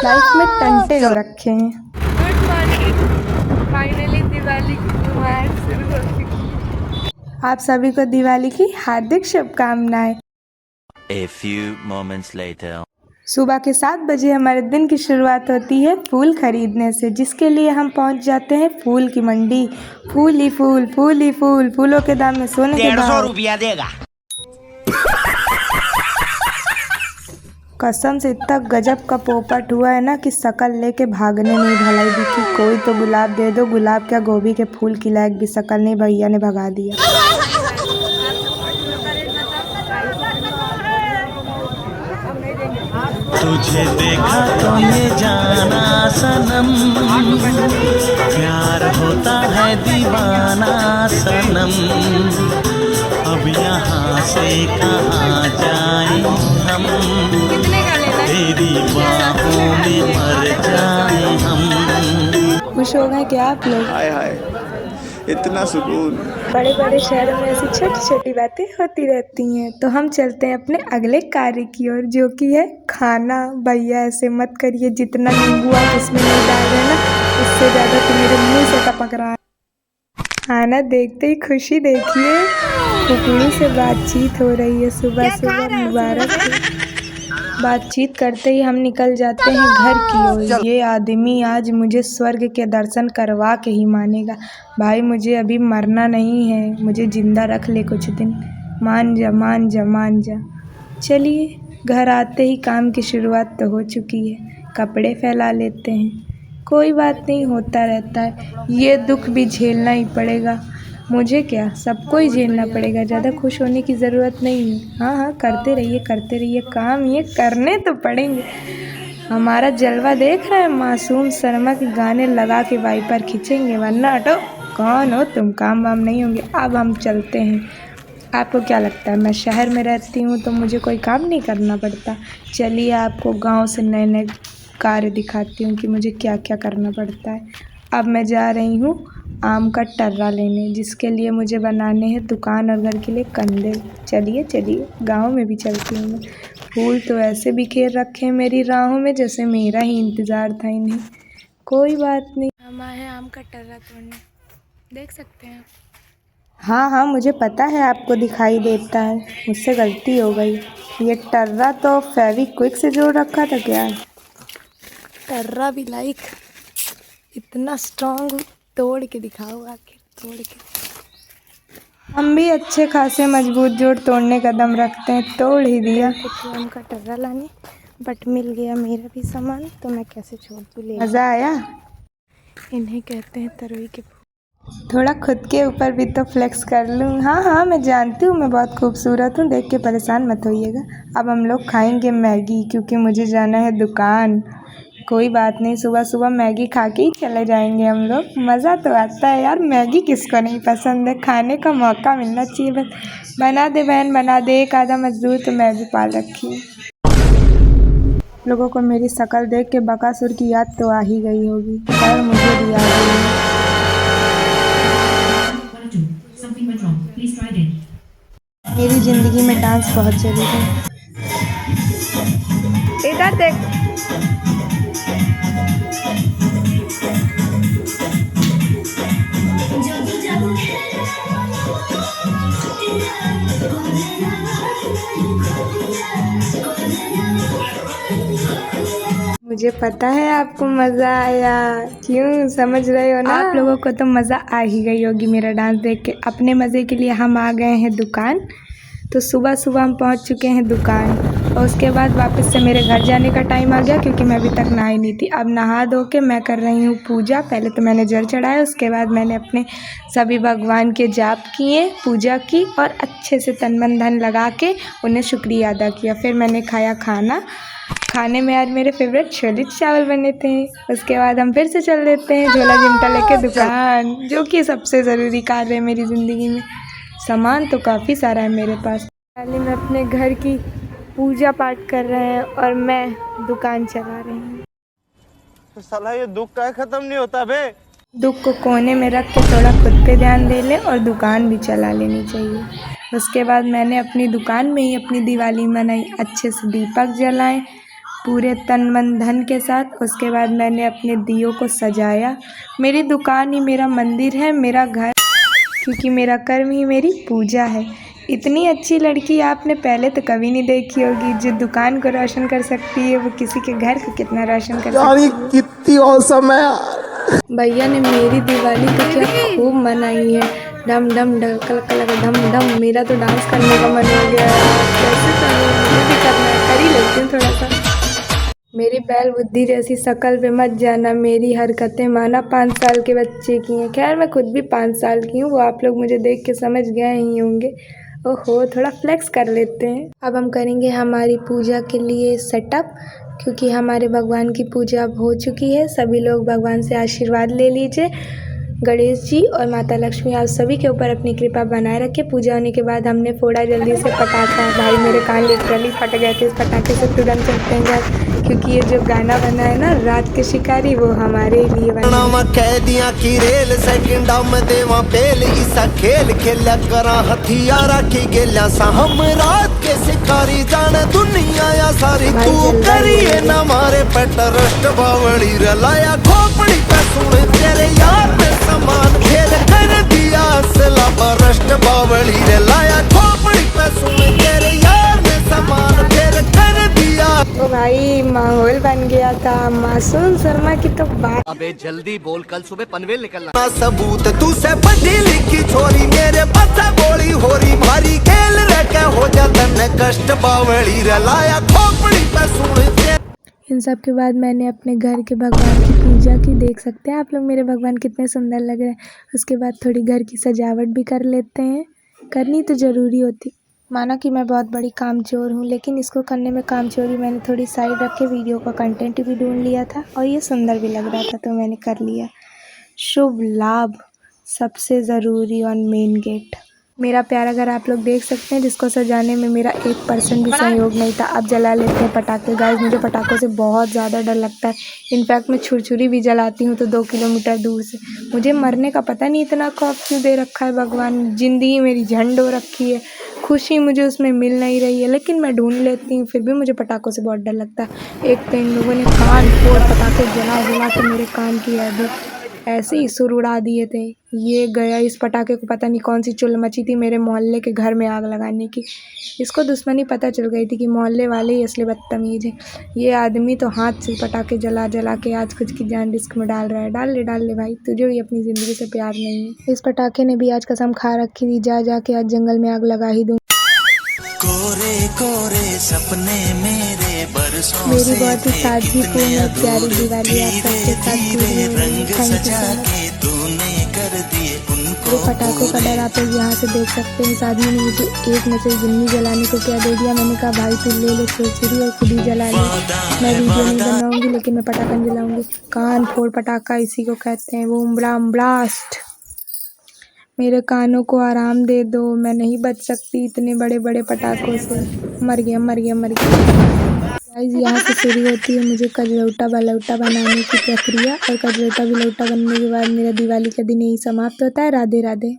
Life में टंटे हो रखे हैं। Good morning. फाइनली दिवाली की त्योहार शुरू हो चुकी है। आप सभी को दिवाली की हार्दिक शुभकामनाएं। A few moments later. सुबह के 7 बजे हमारे दिन की शुरुआत होती है फूल खरीदने से, जिसके लिए हम पहुंच जाते हैं फूल की मंडी। फूल ही फूल, फूल ही फूल, फूलों के दाम में सोने के 150 भाव। रुपया देगा। कसम से इतना गजब का पोपट हुआ है ना कि शकल लेके भागने नहीं भलाई दिखी। कोई तो गुलाब दे दो, गुलाब क्या गोभी के फूल की लायक भी शकल नहीं, भैया ने भगा दिया। तुझे देखा तो ये जाना सनम, प्यार होता है दीवाना सनम। अब यहाँ से कहाँ जाएं हम, तेरी बाहों में मर जाएं हम। खुश हो गए क्या आप लोग? हाय हाय, इतना सुकून। बड़े बड़े शहरों में ऐसी छोटी छोटी बातें होती रहती हैं। तो हम चलते हैं अपने अगले कार्य की ओर, जो कि है खाना। भैया ऐसे मत करिए, जितना नींबू आप इसमें नहीं डाल रहे ना, उससे ज़्यादा तो मेरे मुंह से टपक रहा है। खाना देखते ही खुशी देखिए, कुकड़ू से बातचीत हो रही है सुबह सुबह। मुबारक हो। बातचीत करते ही हम निकल जाते हैं घर की ओर। ये आदमी आज मुझे स्वर्ग के दर्शन करवा के ही मानेगा। भाई मुझे अभी मरना नहीं है, मुझे जिंदा रख ले कुछ दिन। मान जा मान जा मान जा। चलिए, घर आते ही काम की शुरुआत तो हो चुकी है। कपड़े फैला लेते हैं। कोई बात नहीं, होता रहता है। ये दुख भी झेलना ही पड़ेगा। मुझे क्या, सबको ही झेलना पड़ेगा। ज़्यादा खुश होने की ज़रूरत नहीं है। हाँ हाँ, करते रहिए काम, ये करने तो पड़ेंगे। हमारा जलवा देख रहे हैं, मासूम शर्मा के गाने लगा के वाइपर खींचेंगे, वरना हटो। कौन हो तुम, काम वाम नहीं होंगे। अब हम चलते हैं। आपको क्या लगता है मैं शहर में रहती हूँ तो मुझे कोई काम नहीं करना पड़ता? चलिए आपको गाँव से नए नए कार्य दिखाती हूँ कि मुझे क्या क्या करना पड़ता है। अब मैं जा रही हूँ आम का टर्रा लेने, जिसके लिए मुझे बनाने हैं दुकान और घर के लिए कंदे। चलिए चलिए, गांव में भी चलती हूँ मैं। फूल तो ऐसे बिखेर रखे हैं मेरी राहों में जैसे मेरा ही इंतज़ार था इन्हें। कोई बात नहीं। हम आए हैं आम का टर्रा तोड़ने, देख सकते हैं। हाँ हाँ, मुझे पता है आपको दिखाई देता है, मुझसे गलती हो गई। ये टर्रा तो फेविक्विक से जोड़ रखा था क्या? टर्रा भी लाइक इतना स्ट्रॉन्ग, तोड़ के दिखाओ आखिर, तोड़ के। हम भी अच्छे खासे मजबूत जोड़ तोड़ने का दम रखते हैं, तोड़ ही दिया। कुछ आम का टर्रा लाने, बट मिल गया मेरा भी सामान, तो मैं कैसे छोड़ दूँ। ले मज़ा आया? इन्हें कहते हैं तरोई के फूल। थोड़ा खुद के ऊपर भी तो फ्लेक्स कर लूँ। हाँ हाँ, मैं जानती हूँ मैं बहुत खूबसूरत हूँ, देख के परेशान मत होइएगा। अब हम लोग खाएंगे मैगी, क्योंकि मुझे जाना है दुकान। कोई बात नहीं, सुबह सुबह मैगी खा के ही चले जाएंगे हम लोग। मज़ा तो आता है यार, मैगी किसको नहीं पसंद है। खाने का मौका मिलना चाहिए बस। बना दे बहन बना दे, एक आधा मजदूर तो मैं भी पाल रखी हूँ। लोगों को मेरी शक्ल देख के बकासुर की याद तो आ ही गई होगी, पर मुझे भी आ गई है। मेरी ज़िंदगी में डांस बहुत जरूरी है। इधर देख। मुझे पता है आपको मज़ा आया, क्यों समझ रहे हो ना? आप लोगों को तो मज़ा आ ही गई होगी मेरा डांस देख के। अपने मज़े के लिए हम आ गए हैं दुकान। तो सुबह सुबह हम पहुंच चुके हैं दुकान, और उसके बाद वापस से मेरे घर जाने का टाइम आ गया, क्योंकि मैं अभी तक नहाई नहीं थी। अब नहा धो के मैं कर रही हूँ पूजा। पहले तो मैंने जल चढ़ाया, उसके बाद मैंने अपने सभी भगवान के जाप किए, पूजा की, और अच्छे से तन मन धन लगा के उन्हें शुक्रिया अदा किया। फिर मैंने खाया खाना। खाने में आज मेरे फेवरेट छोले चावल बने थे। उसके बाद हम फिर से चल देते हैं झोला चिमटा लेके दुकान, जो कि सबसे ज़रूरी कार्य है मेरी ज़िंदगी में। सामान तो काफ़ी सारा है मेरे पास। पहले मैं अपने घर की पूजा पाठ कर रहे हैं और मैं दुकान चला रही हूँ। तो साला ये दुख का खत्म नहीं होता बे। दुख को कोने में रख के थोड़ा खुद पे ध्यान दे ले और दुकान भी चला लेनी चाहिए। उसके बाद मैंने अपनी दुकान में ही अपनी दिवाली मनाई। अच्छे से दीपक जलाए, पूरे तन मन धन के साथ। उसके बाद मैंने अपने दियों को सजाया। मेरी दुकान ही मेरा मंदिर है, मेरा घर, क्योंकि मेरा कर्म ही मेरी पूजा है। इतनी अच्छी लड़की आपने पहले तो कभी नहीं देखी होगी। जो दुकान को रोशन कर सकती है वो किसी के घर को कितना रोशन कर सकती है। कितनी औसम है यार। भैया ने मेरी दिवाली तो क्या खूब मनाई है। डम डम डकल कलक धम धम। मेरा तो डांस करने का मन हो गया है। कैसे करूँ, मुझे भी करना है, कर ही लेती हूँ थोड़ा सा। मेरी बैल बुद्धि जैसी शकल पे मत जाना, मेरी हरकतें माना 5 साल के बच्चे की हैं। खैर मैं खुद भी 5 साल की हूँ, वो आप लोग मुझे देख के समझ गए ही होंगे। ओहो, थोड़ा फ्लेक्स कर लेते हैं। अब हम करेंगे हमारी पूजा के लिए सेटअप, क्योंकि हमारे भगवान की पूजा अब हो चुकी है। सभी लोग भगवान से आशीर्वाद ले लीजिए। गणेश जी और माता लक्ष्मी आप सभी के ऊपर अपनी कृपा बनाए रखे। पूजा होने के बाद हमने फोड़ा जल्दी से पटाखा। भाई मेरे कान लिटरली फट गए थे इस पटाखे से। तुरंत चलते हैं घर, क्योंकि ये जो गाना बना है ना, रात के शिकारी, वो हमारे लिए बना है। कैदियां की रेल सेकंडा में देवा पेल इसा खेल खेला करा हथियारा की गेला सा हम रात के शिकारी जाने दुनिया या सारी तू करिए ना मारे पेट रस्ट बावड़ी रलाया खोपड़ी पे सुन तेरे यार ने समान खेल कर दिया असला बरस्ट बावड़ी रलाया खोपड़ी पे सुन तेरे यार ने समान खेल कर दिया। तो भाई माहौल बन गया था। मासूम शर्मा की तो बात। अबे जल्दी बोल, कल सुबह पनवेल निकलना। सबूत तू से पढ़ी लिखी छोरी मेरे पत्ता गोली हो रही भारी खेल रखे हो जाता न कष्ट बावड़ी रलाया खोपड़ी पे सुन। इन सब के बाद मैंने अपने घर के भगवान की पूजा की। देख सकते हैं आप लोग मेरे भगवान कितने सुंदर लग रहे हैं। उसके बाद थोड़ी घर की सजावट भी कर लेते हैं, करनी तो ज़रूरी होती। माना कि मैं बहुत बड़ी कामचोर हूँ, लेकिन इसको करने में कामचोरी मैंने थोड़ी साइड रख के वीडियो का कंटेंट भी ढूंढ लिया था, और ये सुंदर भी लग रहा था तो मैंने कर लिया। शुभ लाभ सबसे ज़रूरी और मेन गेट। मेरा प्यारा घर आप लोग देख सकते हैं, जिसको सजाने में मेरा 1% भी सहयोग नहीं था। अब जला लेते हैं पटाखे। गाइस मुझे पटाखों से बहुत ज़्यादा डर लगता है। इनफैक्ट मैं छुरछुरी भी जलाती हूँ तो 2 किलोमीटर दूर से। मुझे मरने का पता नहीं इतना खौफ क्यों दे रखा है भगवान। ज़िंदगी मेरी झंड हो रखी है, खुशी मुझे उसमें मिल नहीं रही है, लेकिन मैं ढूंढ लेती हूँ। फिर भी मुझे पटाखों से बहुत डर लगता है। एक तो इन लोगों ने कान फोड़ पटाखे जला के मेरे कान की हड्डी ऐसे ही सुर उड़ा दिए थे। ये गया, इस पटाखे को पता नहीं कौन सी चुल मची थी मेरे मोहल्ले के घर में आग लगाने की। इसको दुश्मनी पता चल गई थी कि मोहल्ले वाले ही असली बदतमीज हैं। ये आदमी तो हाथ से पटाखे जला के आज खुद की जान रिस्क में डाल रहा है। डाल ले भाई, तुझे भी अपनी ज़िंदगी से प्यार नहीं है। इस पटाखे ने भी आज कसम खा रखी थी, जा के आज जंगल में आग लगा ही दूँ। कोरे कोरे सपने मेरे बरसों मेरी बहुत ही सादगीपूर्ण और प्यारी दिवाली आप सबके साथ पूरी हुई। Thank you so much. वो पटाखों का डर आप लोग यहाँ से देख सकते हैं। इस आदमी ने मुझे एक में से गिन्नी जलाने को क्या दे दिया। मैंने कहा भाई तू ले छुरछुरी और खुद ही जला ले। मैं वीडियो नहीं बनाऊंगी, लेकिन मैं पटाखा नहीं जलाऊंगी। कान फोड़ पटाखा इसी को कहते हैं, वो ब्लास्ट। मेरे कानों को आराम दे दो, मैं नहीं बच सकती इतने बड़े बड़े पटाखों से। मर गया। गाइस यहाँ से शुरू होती है मुझे कजरौटा बलौटा बनाने की प्रक्रिया, और कजरौटा बलौटा बनने के बाद मेरा दिवाली का दिन यही समाप्त होता है। राधे राधे।